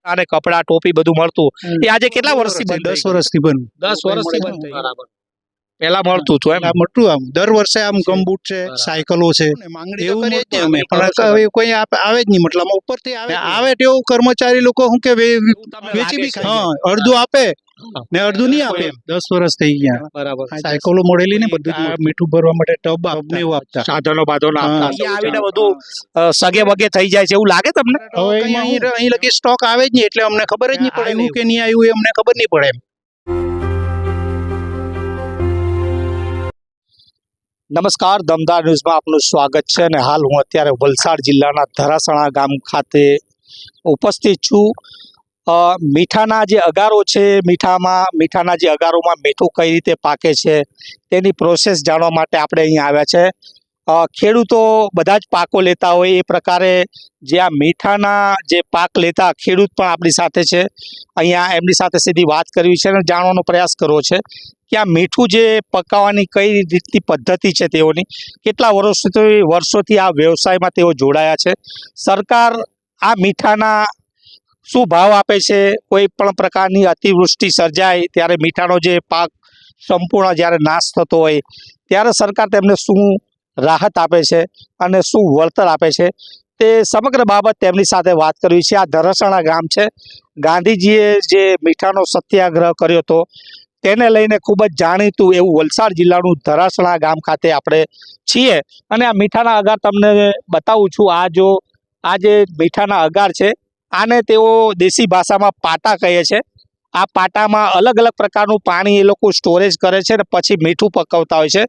અને કપડા ટોપી બધું મળતું એ આજે કેટલા વર્ષથી બંધ 10 વર્ષથી બંધ. 10 વર્ષથી બંધ થઈ ગયું. પહેલા મળતું હતું એમ. આ મોટું આમ દર વર્ષે આમ ગમબૂટ છે, બરાબર. સાયકલો છે, માંગણી તો કરીએ જ નહીં અમે, પણ માંગણી કરો છો હવે કોઈ આવે જ નહીં, મતલબ ઉપરથી આવે તેવું કર્મચારી લોકો શું કે વેચી બી ખાય. હા, અડધું આપે ને અડધું નહીં આપે એમ. 10 વર્ષ થઈ ગયા. બરાબર. સાયકલો મળેલી ને બધું જ મીઠું ભરવા માટે ટબ ને એવું આપતા. સાધનો બાધનો આપતા. હા. અહીંયા આવીને બધું સગે વગે થઈ જાય છે એવું લાગે તમને? હવે અહીં લગી સ્ટોક આવે જ નહીં, એટલે અમને ખબર જ નહીં પડે આવ્યું કે નહીં આવ્યું એ અમને ખબર નહીં પડે એમ. નમસ્કાર, દમદાર ન્યૂઝમાં આપનું સ્વાગત છે અને હાલ હું અત્યારે વલસાડ જિલ્લાના ધરાસણા ગામ ખાતે ઉપસ્થિત છું. મીઠાના જે અગારો છે, મીઠાના જે અગારોમાં મીઠું કઈ રીતે પાકે છે તેની પ્રોસેસ જાણવા માટે આપણે અહીંયા આવ્યા છે. ખેડૂતો બધા જ પાકો લેતા હોય એ પ્રકારે જે આ મીઠાના જે પાક લેતા ખેડૂત પણ આપણી સાથે છે. અહીંયા એમની સાથે સીધી વાત કરવી છે અને જાણવાનો પ્રયાસ કરવો છે કે આ મીઠું જે પકાવવાની કઈ રીતની પદ્ધતિ છે તેઓની, કેટલા વર્ષોથી આ વ્યવસાયમાં તેઓ જોડાયા છે. સરકાર આ મીઠાના શું ભાવ આપે છે? કોઈ પણ પ્રકારની અતિવૃષ્ટિ સર્જાય ત્યારે મીઠાનો જે પાક સંપૂર્ણ જ્યારે નાશ થતો હોય ત્યારે સરકાર તેમને શું રાહત આપે છે અને શું વળતર આપે છે, તે સમગ્ર બાબત તેમની સાથે વાત કરવી છે. આ ધરાસણા ગામ છે. ગાંધીજીએ જે મીઠાનો સત્યાગ્રહ કર્યો હતો તેને લઈને ખૂબ જ જાણીતું એવું વલસાડ જિલ્લાનું ધરાસણા ગામ ખાતે આપણે છીએ અને આ મીઠાના અગાર તમને બતાવું છું. આ જે મીઠાના અગાર છે આને તેઓ દેશી ભાષામાં પાટા કહે છે. આ પાટામાં અલગ અલગ પ્રકારનું પાણી એ લોકો સ્ટોરેજ કરે છે અને પછી મીઠું પકવતા હોય છે.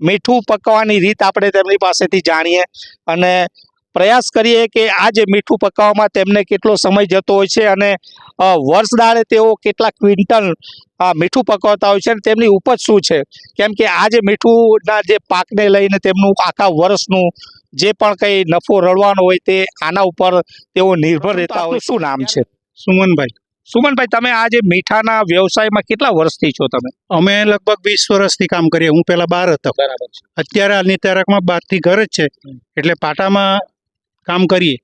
મીઠું પકવવાની રીત આપણે તેમની પાસેથી જાણીએ અને પ્રયાસ કરીએ કે આ જે મીઠું પકાવવામાં તેમને કેટલો સમય જતો હોય છે અને વર્ષ દાડે તેઓ કેટલા ક્વિન્ટલ મીઠું પકવતા હોય છે અને તેમની ઉપજ શું છે, કેમ કે આ જે મીઠુંના જે પાકને લઈને તેમનું આખા વર્ષનું જે પણ કંઈ નફો રળવાનો હોય તે આના ઉપર તેઓ નિર્ભર રહેતા હોય. શું નામ છે? સુમનભાઈ. સુમનભાઈ, તમે આ જે મીઠાના વ્યવસાયમાં કેટલા વર્ષથી છો તમે? અમે લગભગ 20 વર્ષથી કામ કરીએ. હું પેલા બહાર હતો, બરાબર છે. અત્યારે હાલની તારીખમાં 12 થી ઘર જ છે, એટલે પાટામાં કામ કરીએ.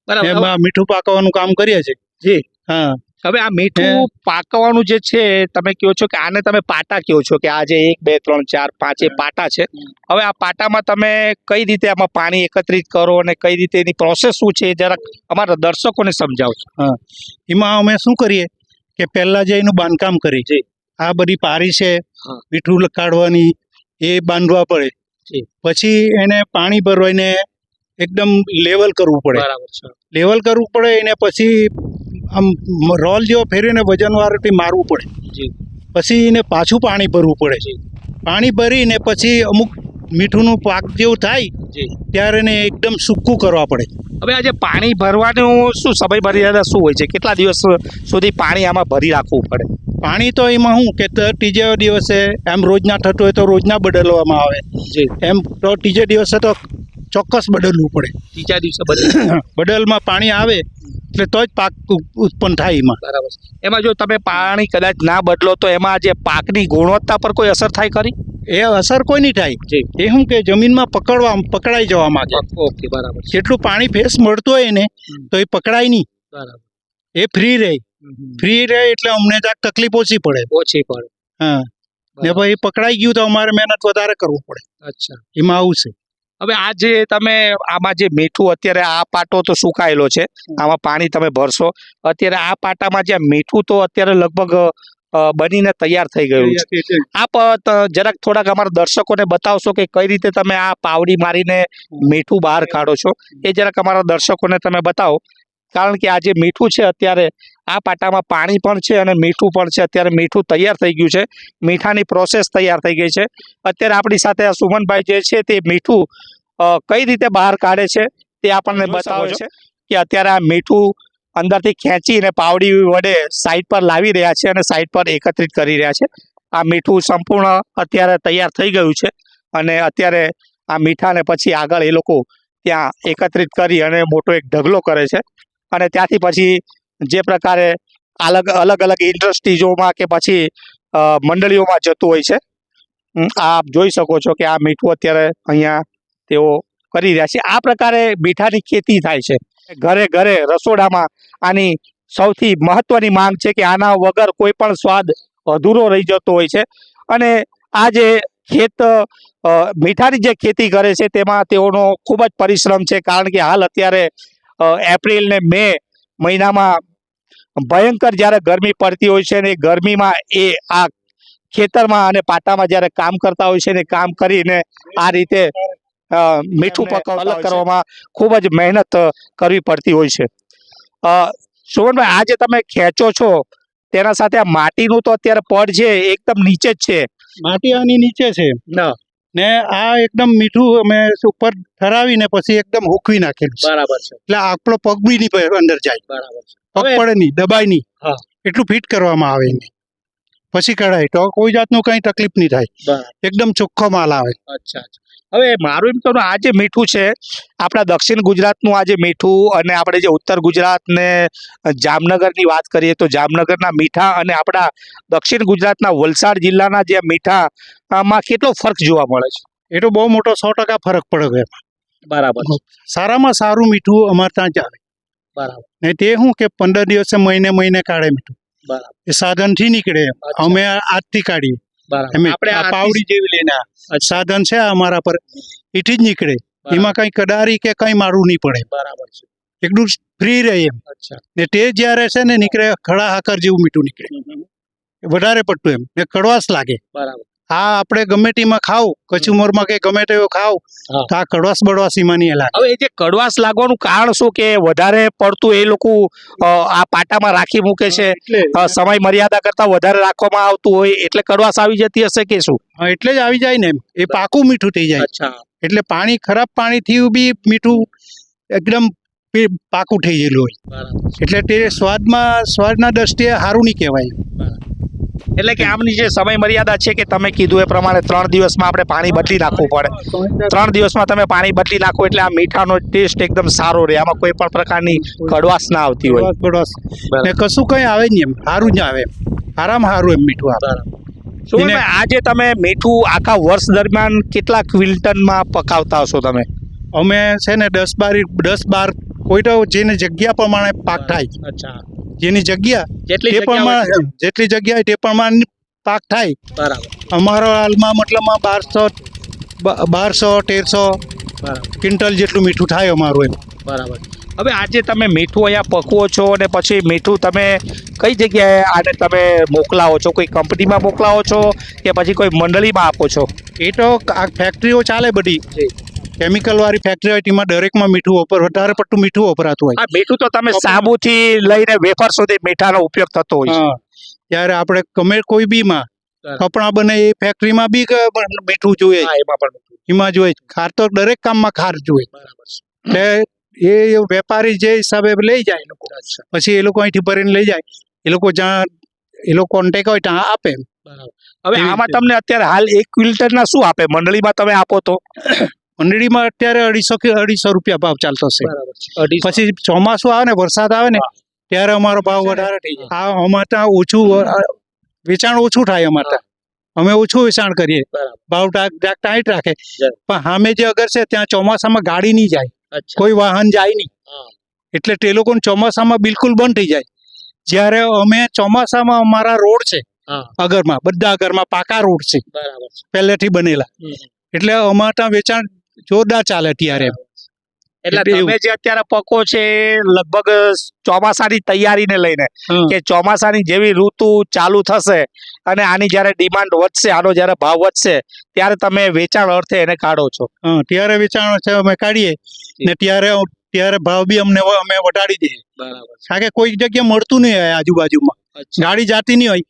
એમાં મીઠું પાકવાનું કામ કરીએ છીએ. જી. હા. હવે આ મીઠું પાકવાનું જે છે તમે કહો છો કે આને તમે પાટા કહો છો કે આ જે 1 2 3 4 5 એ પાટા છે. હવે આ પાટામાં તમે કઈ રીતે આમાં પાણી એકત્રિત કરો અને કઈ રીતે એની પ્રોસેસ શું છે જરાક અમારા દર્શકોને સમજાવો. હા, એમાં અમે શું કરીએ કે પહેલા જે એનું બાંધકામ કરીએ. આ બધી પારી છે મીઠું કાઢવાની, એ બાંધવા પડે. પછી એને પાણી ભરવાને એકદમ લેવલ કરવું પડે. બરાબર છે. લેવલ કરવું પડે એને પછી આમ રોલ જેવો ફેરવીને વજન વાળાથી મારવું પડે. પછી એને પાછું પાણી ભરવું પડે. પાણી ભરીને પછી અમુક મીઠુંનું પાક જેવું થાય ત્યારે એને એકદમ સૂકું કરવા પડે. હવે આ જે પાણી ભરવાનું શું સમય મર્યાદા શું હોય છે? કેટલા દિવસ સુધી પાણી આમાં ભરી રાખવું પડે? પાણી તો એમાં શું કે ત્રીજે દિવસે એમ રોજના થતું હોય તો રોજના બદલવામાં આવે. એમ તો ત્રીજે દિવસે તો ચોક્કસ બદલવું પડે. ત્રીજા દિવસે બદલમાં પાણી આવે એટલે તો જ પાક ઉત્પન્ન થાય એમાં. બરાબર. એમાં જો તમે પાણી કદાચ ના બદલો તો એમાં જે પાકની ગુણવત્તા પર કોઈ અસર થાય ખરી? એ અસર કોઈ નહીં થાય. એ શું કે જમીનમાં પકડાઈ જવા માંગે. ઓકે, બરાબર. જેટલું પાણી ફેસ મળતું હોય એને તો એ પકડાય નહીં. બરાબર. એ ફ્રી રહે એટલે અમને તકલીફ ઓછી પડે. હા, ને પછી પકડાઈ ગયું તો અમારે મહેનત વધારે કરવું પડે. અચ્છા, એમાં આવું છે. હવે આ જે તમે આમાં જે મીઠું અત્યારે આ પાટો તો સુકાયેલો છે, આમાં પાણી તમે ભરશો. અત્યારે આ પાટામાં જે મીઠું તો અત્યારે લગભગ બનીને તૈયાર થઈ ગયું છે. આપ જરાક થોડાક અમારા દર્શકોને બતાવશો કે કઈ રીતે તમે આ પાવડી મારીને મીઠું બહાર કાઢો છો, એ જરાક અમારા દર્શકોને તમે બતાવો. કારણ કે આ જે મીઠું છે અત્યારે આ પાટામાં પાણી પણ છે અને મીઠું પણ છે. અત્યારે મીઠું તૈયાર થઈ ગયું છે, મીઠાની પ્રોસેસ તૈયાર થઈ ગઈ છે. અત્યારે આપણી સાથે આ સુમનભાઈ જે છે તે મીઠું કઈ રીતે બહાર કાઢે છે તે આપણને બતાવે છે કે અત્યારે આ મીઠું અંદરથી ખેંચીને પાવડી વડે સાઈડ પર લાવી રહ્યા છે અને સાઈડ પર એકત્રિત કરી રહ્યા છે. આ મીઠું સંપૂર્ણ અત્યારે તૈયાર થઈ ગયું છે અને અત્યારે આ મીઠાને પછી આગળ એ લોકો ત્યાં એકત્રિત કરી અને મોટો એક ઢગલો કરે છે અને ત્યાંથી પછી જે પ્રકારે અલગ અલગ ઇન્ડસ્ટ્રીઝોમાં કે પછી મંડળીઓમાં જતું હોય છે. આપ જોઈ શકો છો કે આ મીઠું અત્યારે અહીંયા તેઓ કરી રહ્યા છે. આ પ્રકારે મીઠાની ખેતી થાય છે. ઘરે ઘરે રસોડામાં આની સૌથી મહત્વની માંગ છે કે આના વગર કોઈ પણ સ્વાદ અધૂરો રહી જતો હોય છે. અને આ જે મીઠાની જે ખેતી કરે છે તેમાં તેઓનો ખૂબ જ પરિશ્રમ છે, કારણ કે હાલ અત્યારે એપ્રિલ ને મે મહિનામાં ભયંકર જ્યારે ગરમી પડતી હોય છે, ને ગરમીમાં એ આ ખેતરમાં અને પાટામાં જ્યારે કામ કરતા હોય છે ને કામ કરીને આ રીતે મીઠું પકવતા કરવામાં ખૂબ જ મહેનત કરવી પડતી હોય છે. સુમનભાઈ, આ જે તમે ખેંચો છો તેના સાથે આ માટીનું તો અત્યારે પડ છે એકદમ નીચે જ છે. માટી આની નીચે છે ને આ એકદમ મીઠું અમે ઉપર ઠરાવીને પછી એકદમ હુકવી નાખેલું છે. બરાબર છે. એટલે આપણો પગ બી નહીં અંદર જાય, બરાબર છે. પગ પડે નહીં, દબાય નહીં, હા. એટલું ફિટ કરવામાં આવે એને. પછી કઢાય તો કોઈ જાતનું કઈ તકલીફ નહીં થાય, એકદમ ચોખ્ખો માલ આવે. અચ્છા. હવે મારું એમ કહું, આ જે મીઠું છે આપણા દક્ષિણ ગુજરાતનું આ જે મીઠું, અને આપણે જે ઉત્તર ગુજરાત ને જામનગરની વાત કરીએ તો જામનગરના મીઠા અને આપણા દક્ષિણ ગુજરાતના વલસાડ જિલ્લાના જે મીઠામાં કેટલો ફરક જોવા મળે છે? એ તો બહુ મોટો 100% ફરક પડે એમાં. બરાબર. સારામાં સારું મીઠું અમારે ત્યાં જ આવે. બરાબર. ને તે શું કે 15 દિવસે મહિને કાઢે મીઠું. બરાબર. એ સાધનથી નીકળે, અમે આજથી કાઢીએ. આપણે આ પાવડી જેવી લઈને સાધન છે અમારા પર, એથી જ નીકળે. એમાં કઈ કડારી કે કઈ મારું નહીં પડે. બરાબર છે. એકદમ ફ્રી રહે એમ. ને તે જ્યારે છે ને નીકળે ખડા હાકર જેવું મીઠું નીકળે, વધારે પડતું એમ, ને કડવાશ લાગે. બરાબર. આ આપણે ગમે તેમાં ખાવ, કચુંબરમાં કે ગમે તેવો ખાવ તો આ કડવાશ બડવાશ એમાં નહીં લાગે. હવે એ જે કડવાશ લાગવાનું કારણ શું, કે વધારે પડતું એ લોકો આ પાટામાં રાખી મૂકે છે, સમય મર્યાદા કરતા વધારે રાખવામાં આવતું હોય એટલે કડવાશ આવી જતી હશે કે શું? એટલે જ આવી જાય ને એમ, એ પાકું મીઠું થઈ જાય. એટલે પાણી ખરાબ પાણીથી બી મીઠું એકદમ પાકું થઈ ગયેલું હોય, એટલે તે સ્વાદના દ્રષ્ટિએ સારું નહીં કહેવાય. એટલે કે આમની જે સમય મર્યાદા છે કે તમે કીધું એ પ્રમાણે 3 દિવસમાં આપણે પાણી બદલી નાખવું પડે. 3 દિવસમાં તમે પાણી બદલી નાખો એટલે આ મીઠાનો ટેસ્ટ એકદમ સારો રહે, આમાં કોઈ પણ પ્રકારની કડવાશ ના આવતી હોય. કડવાશ ને કશું કઈ આવે નહીં એમ, સારું જ આવે, સારામાં સારું એમ મીઠું આવે. શું આજે તમે મીઠું આખા વર્ષ દરમિયાન કેટલા ક્વિન્ટલમાં પકાવતા હશો તમે? અમે છે ને 10-12 કોઈ તો જેની જગ્યા પ્રમાણે પાક થાય. અચ્છા. જેની જગ્યા જેટલી જગ્યા હોય તે પ્રમાણે પાક થાય. બરાબર. અમારો હાલમાં મતલબમાં 1200-1300 ક્વિન્ટલ જેટલું મીઠું થાય અમારું એમ. બરાબર. હવે આજે તમે મીઠું અહીંયા પકવો છો અને પછી મીઠું તમે કઈ જગ્યાએ આને તમે મોકલાવો છો? કોઈ કંપનીમાં મોકલાવો છો કે પછી કોઈ મંડળીમાં આપો છો? એ તો આ ફેક્ટરીઓ ચાલે બધી, કેમિકલ વાળી ફેક્ટરી હોય તેમાં દરેકમાં મીઠું વધારે પડતું મીઠું વપરાતું હોય. મીઠું તો તમે સાબુથી લઈને વેફર સુધી મીઠાનો ઉપયોગ થતો હોય છે. ત્યારે આપણે ગમે કોઈ બીમાં કપડાં બને એ ફેક્ટરીમાં બી મીઠું જોઈએ, એમાં જોઈએ. ખાર તો દરેક કામમાં ખાર જોઈએ. એટલે એ વેપારી જે હિસાબે લઈ જાય લોકો, પછી એ લોકો અહીંથી ભરીને લઈ જાય, એ લોકો જ્યાં એ લોકો કોન્ટેક્ટ હોય ત્યાં આપે. હવે આમાં તમને અત્યારે હાલ 1 ક્વિન્ટલના શું આપે? મંડળીમાં તમે આપો તો મંડળીમાં અત્યારે 250 રૂપિયા ભાવ ચાલતો છે. પછી ચોમાસું આવે ને, વરસાદ આવે ને ત્યારે અમારો ભાવ વધારે થઈ જાય. અમારે ત્યાં ઓછું વેચાણ ઓછું થાય, અમારે ત્યાં અમે ઓછું વેચાણ કરીએ, ભાવ ટાઈટ રાખે. પણ સામે જે અગર છે ત્યાં ચોમાસામાં ગાડી નહીં જાય, કોઈ વાહન જાય નહીં, એટલે તે લોકોને ચોમાસામાં બિલકુલ બંધ થઈ જાય. જ્યારે અમે ચોમાસામાં અમારા રોડ છે અગરમાં, બધા અગરમાં પાકા રોડ છે પહેલેથી બનેલા, એટલે અમારે ત્યાં વેચાણ જોરદાર ચાલે ત્યારે. એટલે તમે જે અત્યારે પકો છે લગભગ ચોમાસાની તૈયારીને લઈને, કે ચોમાસાની જેવી ઋતુ ચાલુ થશે અને આની જ્યારે ડિમાન્ડ વધશે, આનો જ્યારે ભાવ વધશે ત્યારે તમે વેચાણ અર્થે એને કાઢો છો? ત્યારે વેચાણ છે અમે કાઢીએ ને ત્યારે ભાવ બી અમે વટાડી દઈએ. કારણ કે કોઈ જગ્યાએ મળતું નહીં હોય આજુબાજુમાં, ગાડી જાતી નહીં હોય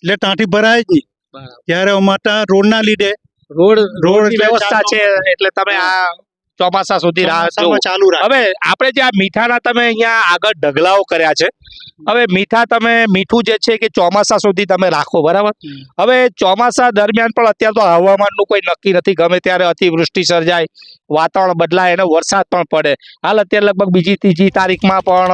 એટલે ત્યાંથી ભરાય જ નહીં. ત્યારે અમારે ત્યાં રોડના લીધે રોડ વ્યવસ્થા છે એટલે તમે આ ચોમાસા સુધી ચાલુ રાખો. હવે આપણે જે આ મીઠાના તમે અહીંયા આગળ ઢગલાઓ કર્યા છે, હવે મીઠું જે છે કે ચોમાસા સુધી તમે રાખો, બરાબર? હવે ચોમાસા દરમિયાન પણ અત્યારે તો હવામાનનું કોઈ નક્કી નથી, ગમે ત્યારે અતિવૃષ્ટિ સર્જાય, વાતાવરણ બદલાય અને વરસાદ પણ પડે. હાલ અત્યારે લગભગ બીજી ત્રીજી તારીખમાં પણ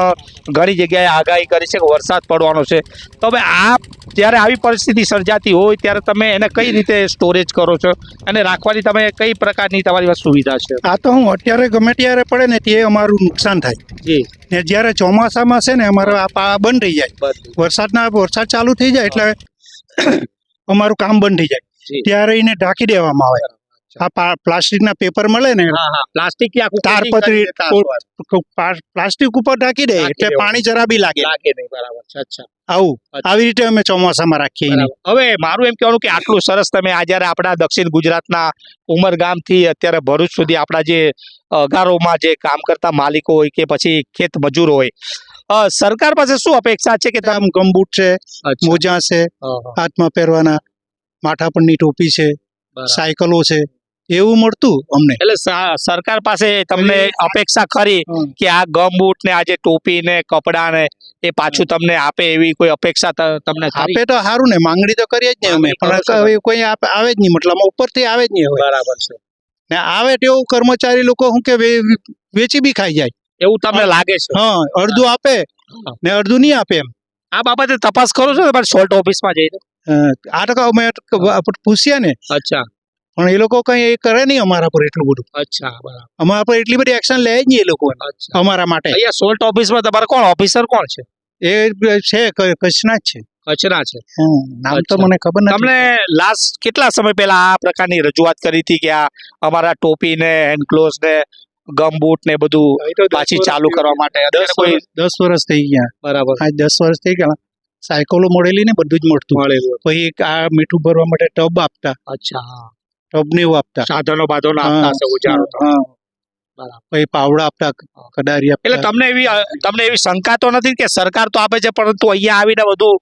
ઘણી જગ્યાએ આગાહી કરી છે કે વરસાદ પડવાનો છે. તો હવે આ જ્યારે આવી પરિસ્થિતિ સર્જાતી હોય ત્યારે તમે એને કઈ રીતે સ્ટોરેજ કરો છો અને રાખવાની તમે કઈ પ્રકારની તમારી પાસે સુવિધા છે? આ તો હું અત્યારે ગમે ત્યારે પડે ને તે અમારું નુકસાન થાય. જી ને જ્યારે ચોમાસામાં છે ને અમારો આ બંધ થઈ જાય, વરસાદ ચાલુ થઈ જાય એટલે અમારું કામ બંધ થઈ જાય. જી. ત્યારે એને ઢાંકી દેવામાં આવે. આ પ્લાસ્ટિકના પેપર મળે ને, હા હા પ્લાસ્ટિક તારપત્રી પ્લાસ્ટિક ઉપર ઢાંકી દે ઢાંકી એટલે દેવાનું. પાણી જરા બી લાગે લાગે નહીં. બરાબર છે. અચ્છા. આવું આવી રીતે અમે ચોમાસામાં રાખીએ એને. બરાબર. હવે મારું એમ કહેવાનું કે આટલું સરસ તમે આ જ્યારે આપણા દક્ષિણ ગુજરાતના ઉમરગામથી અત્યારે ભરૂચ સુધી આપણા જે અગારોમાં જે કામ કરતા માલિકો હોય કે પછી ખેત મજૂર હોય, સરકાર પાસે શું અપેક્ષા છે કે આમ ગમબૂટ છે, મોજા છે, હાથમાં પહેરવાના, માથા પરની ટોપી છે, સાયકલો છે, એવું મળતું અમને. એટલે સરકાર પાસે તમને અપેક્ષા ખરી કે આ ગમબૂટ ને આ જે ટોપી ને કપડા ને એ પાછું તમને આપે એવી કોઈ અપેક્ષા તમને ખરી? આપે તો સારું ને, માંગણી તો કરીએ જ નહીં અમે, પણ હવે કોઈ આવે જ નહીં, મતલબ ઉપરથી આવે જ નહીં. હવે બરાબર છે. ને આવે તેવું કર્મચારી લોકો શું કે વેચી બી ખાઈ જાય એવું તમને લાગે છે? હા, અડધું આપે ને અડધું નહીં આપે એમ. આ બાબતે તપાસ કરો છો તમારે સોલ્ટ ઓફિસમાં જઈને? આ તો અમે પૂછ્યા ને, અચ્છા પણ એ લોકો કઈ એ કરે નહીં અમારા પર એટલું બધું. અચ્છા બરાબર. અમારા પર એટલી બધી એક્શન લે જ નહીં એ લોકો અચ્છા. અમારા માટે. અહીંયા સોલ્ટ ઓફિસમાં તમારે કોણ ઓફિસર કોણ છે? એ છે કચ્છના જ છે. કચ્છના છે. નામ તો અચ્છા. મને ખબર નથી. તમને લાસ્ટ કેટલા સમય પહેલા આ પ્રકારની રજૂઆત કરી હતી કે આ અમારા ટોપી ને હેન્ડ ગ્લોવ્સ ને ગમબૂટ ને બધું પાછી ચાલુ કરવા માટે? અત્યારે કોઈ 10 વર્ષ થઈ ગયા. બરાબર આ 10 વર્ષ થઈ ગયા. સાયકલો મળેલી ને બધું જ મળતું. મળેલું. પછી આ મીઠું ભરવા માટે ટબ આપતા, અચ્છા હા. ટબ ને એવું આપતા. સાધનો બાધનો આપતા હશે ઉજારો તો. હા. બરાબર. પછી પાવડા આપતા, કડારી એટલે આપતા. તમને એવી શંકા તો નથી કે સરકાર તો આપે છે પરંતુ અહીંયા આવીને બધું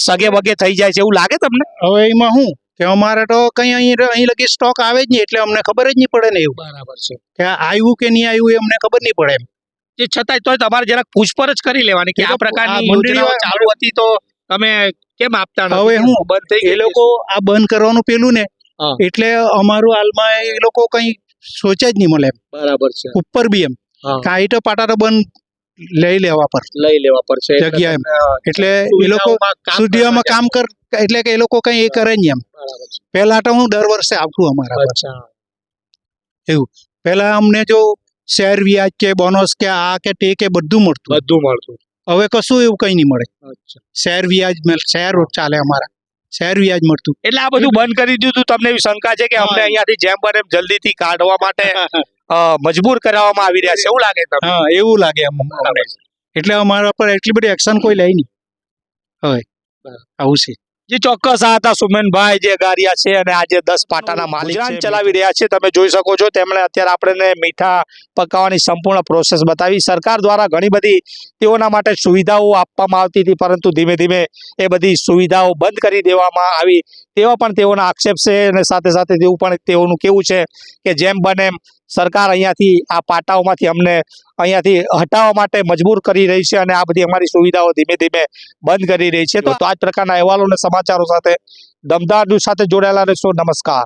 સગે વગે થઈ જાય છે એવું લાગે તમને? હવે એમાં શું કે અમારે તો કઈ અહીં લગી સ્ટોક આવે જ નહીં, એટલે અમને ખબર જ નહીં પડે ને એવું બરાબર છે. કે આવ્યું કે નહીં આવ્યું એ અમને ખબર નહીં પડે એમ. જે છતાંય તોય તમારે જરાક પૂછપરછ કરી લેવાની કે એ આ તો પ્રકારની આ મંડળીઓ યોજનાઓ ચાલુ હતી તો તમે કેમ આપતા નથી? હવે હું બંધ થઈ એ ગઈ લોકો આ બંધ કરવાનું પેલું ને, હા. એટલે અમારું હાલમાં એ લોકો કઈ સોચે જ નહીં મળે એમ. બરાબર છે. ઉપર બી એમ હા. કાંઈ તો પાટા તો બંધ લઈ લેવા પર લઈ લેવા પડશે જગ્યા એમ. એટલે એ લોકો સુધીમાં કામ કર, એટલે કે એ લોકો કઈ એ કરે નહીં એમ. બરાબર છે. પહેલા તો હું દર વર્ષે આવતું અમારા પર. અચ્છા. પહેલા અમને જો શેર વ્યાજ કે બોનસ કે આ કે તે કે બધું મળતું. બધું મળતું. હવે કશું એવું કઈ નહીં મળે. અચ્છા. શેર વ્યાજ શેર ચાલે અમારા, શેર વ્યાજ મળતું. એટલે આ બધું બંધ કરી દીધું. તમને એવી શંકા છે કે અમને અહીંયાથી જેમ બને એમ જલ્દીથી કાઢવા માટે મજબૂર કરાવવામાં આવી રહ્યા છે એવું લાગે તમને? હા, એવું લાગે અમને. એટલે અમારા પર એટલી બધી એક્શન કોઈ લે નહીં. હવે આવું છે. જે ચોક્કસ આ હતા સુમેનભાઈ જે અગારિયા છે અને આજે 10 પાટાના માલિક છે, ચલાવી રહ્યા છે. તમે જોઈ શકો છો તેમણે અત્યારે આપણને મીઠા પકાવવાની સંપૂર્ણ પ્રોસેસ બતાવી. સરકાર દ્વારા ઘણી બધી તેઓના માટે સુવિધાઓ આપવામાં આવતી હતી પરંતુ ધીમે ધીમે એ બધી સુવિધાઓ બંધ કરી દેવામાં આવી તેવા પણ તેઓના આક્ષેપ છે અને સાથે સાથે તેવું પણ તેઓનું કેવું છે કે જેમ બને એમ સરકાર અહીંયાથી આ પાટાઓમાંથી અમને અહીંયાથી હટાવવા માટે મજબૂર કરી રહી છે અને આ બધી અમારી સુવિધાઓ ધીમે ધીમે બંધ કરી રહી છે. તો આ જ પ્રકારના અહેવાલો અને સમાચારો સાથે દમદાર ન્યૂઝ સાથે જોડાયેલા રહેશો. નમસ્કાર.